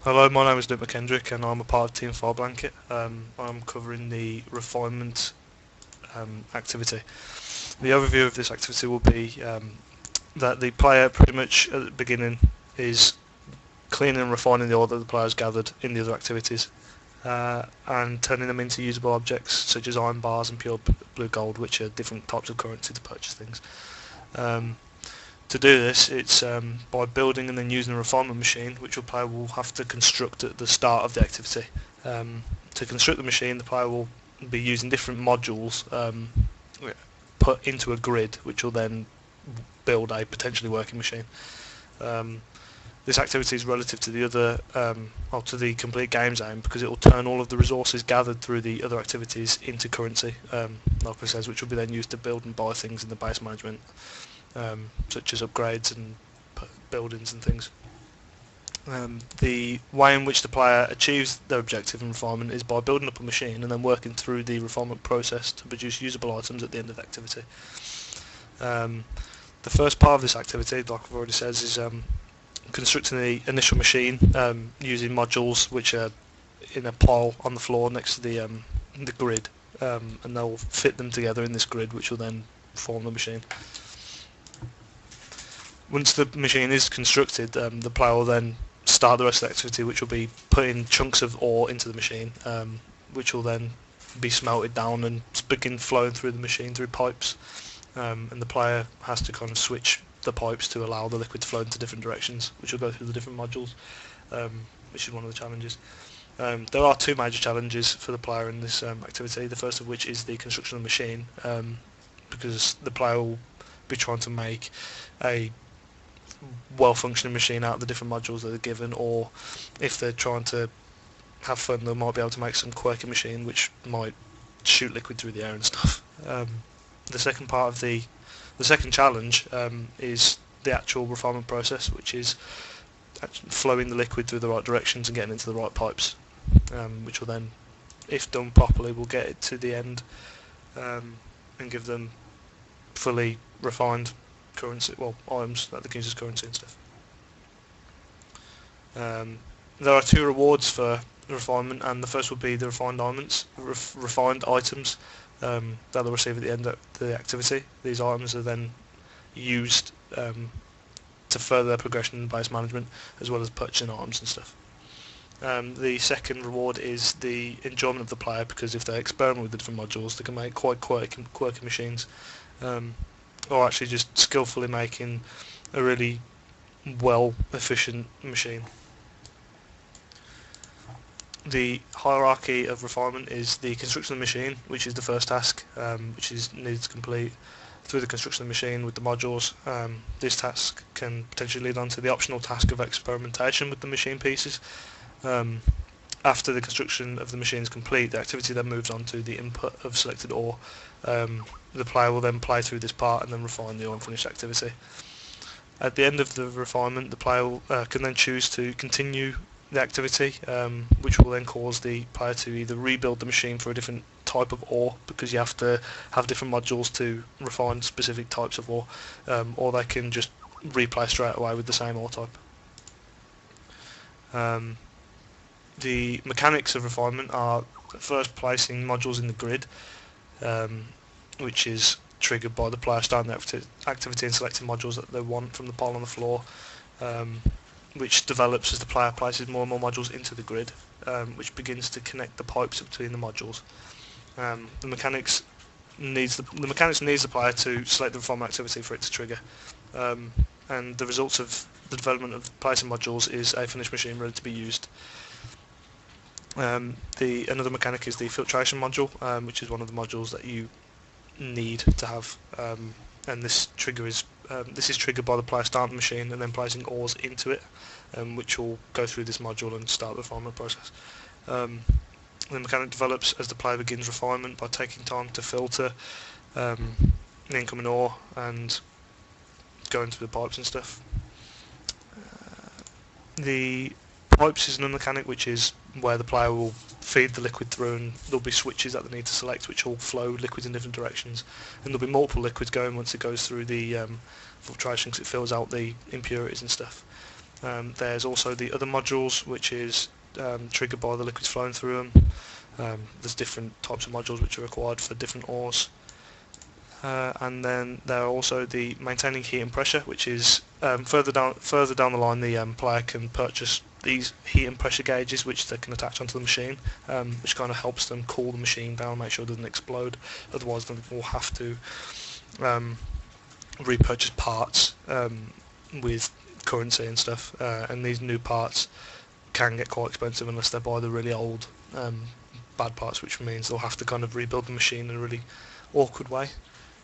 Hello, my name is Luke McKendrick and I'm a part of Team Fireblanket. I'm covering the refinement activity. The overview of this activity will be that the player pretty much at the beginning is cleaning and refining the ore that the player has gathered in the other activities and turning them into usable objects such as iron bars and pure blue gold, which are different types of currency to purchase things. Um, To do this, it's by building and then using a refinement machine, which the player will have to construct at the start of the activity. To construct the machine, the player will be using different modules put into a grid, which will then build a potentially working machine. Um, this activity is relative to the other, or to the complete game's aim, because it will turn all of the resources gathered through the other activities into currency, like I says, which will be then used to build and buy things in the base management, such as upgrades and buildings and things. The way in which the player achieves their objective in refinement is by building up a machine and then working through the refinement process to produce usable items at the end of the activity. Um, the first part of this activity, like I've already said, is constructing the initial machine using modules which are in a pile on the floor next to the grid, and they'll fit them together in this grid, which will then form the machine. Once the machine is constructed, the player will then start the rest of the activity, which will be putting chunks of ore into the machine, which will then be smelted down and begin flowing through the machine through pipes. And the player has to kind of switch the pipes to allow the liquid to flow into different directions, which will go through the different modules, which is one of the challenges. There are two major challenges for the player in this activity, the first of which is the construction of the machine, because the player will be trying to make a well-functioning machine out of the different modules that are given, or if they're trying to have fun, they might be able to make some quirky machine which might shoot liquid through the air and stuff. The second part of the second challenge is the actual refinement process, which is flowing the liquid through the right directions and getting into the right pipes, which will then, if done properly, will get it to the end and give them fully refined currency, well, items that they can use as currency and stuff. There are two rewards for refinement, and the first would be the refined items that they'll receive at the end of the activity. These items are then used to further their progression in base management, as well as purchasing items and stuff. The second reward is the enjoyment of the player, because if they experiment with the different modules, they can make quite quirky machines, or actually just skillfully making a really well efficient machine. The hierarchy of refinement is the construction of the machine, which is the first task, which is needed to complete through the construction of the machine with the modules. This task can potentially lead on to the optional task of experimentation with the machine pieces. After the construction of the machine is complete, the activity then moves on to the input of selected ore. The player will then play through this part and then refine the unfinished activity. At the end of the refinement, the player can then choose to continue the activity, which will then cause the player to either rebuild the machine for a different type of ore, because you have to have different modules to refine specific types of ore, or they can just replay straight away with the same ore type. The mechanics of refinement are first placing modules in the grid, which is triggered by the player starting the activity and selecting modules that they want from the pile on the floor, which develops as the player places more and more modules into the grid, which begins to connect the pipes between the modules. The mechanics needs the player to select the refinement activity for it to trigger, and the results of the development of placing modules is a finished machine ready to be used. Another mechanic is the filtration module, which is one of the modules that you need to have, and this is triggered by the player starting the machine and then placing ores into it, which will go through this module and start the refinement process. The mechanic develops as the player begins refinement by taking time to filter the incoming ore and going through the pipes and stuff. The pipes is another mechanic, which is where the player will feed the liquid through, and there'll be switches that they need to select which will flow liquids in different directions, and there'll be multiple liquids going once it goes through the filtration, because it fills out the impurities and stuff. There's also the other modules, which is triggered by the liquids flowing through them. There's different types of modules which are required for different ores. And then there are also the maintaining heat and pressure, which is further down the line. The player can purchase these heat and pressure gauges, which they can attach onto the machine, which kind of helps them cool the machine down, make sure it doesn't explode. Otherwise, they will have to repurchase parts with currency and stuff. And these new parts can get quite expensive unless they buy the really old bad parts, which means they'll have to kind of rebuild the machine in a really awkward way.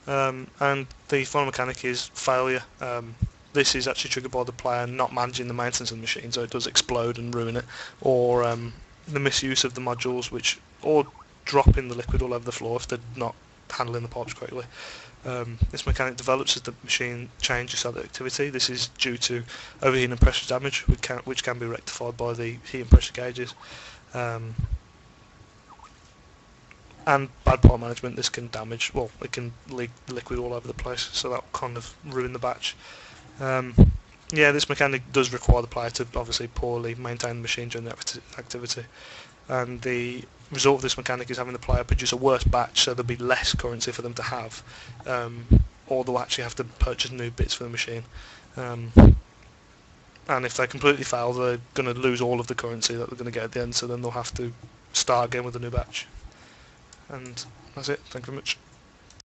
And the final mechanic is failure. This is actually triggered by the player not managing the maintenance of the machine, so it does explode and ruin it, or the misuse of the modules, or dropping the liquid all over the floor if they're not handling the pipes correctly. This mechanic develops as the machine changes the activity. This is due to overheating and pressure damage, which can be rectified by the heat and pressure gauges. And bad part management, this can damage, it can leak liquid all over the place, so that will kind of ruin the batch. Yeah, this mechanic does require the player to obviously poorly maintain the machine during the activity, and the result of this mechanic is having the player produce a worse batch, so there'll be less currency for them to have, or they'll actually have to purchase new bits for the machine. And if they completely fail, they're going to lose all of the currency that they're going to get at the end, so then they'll have to start again with a new batch. And that's it. Thank you very much.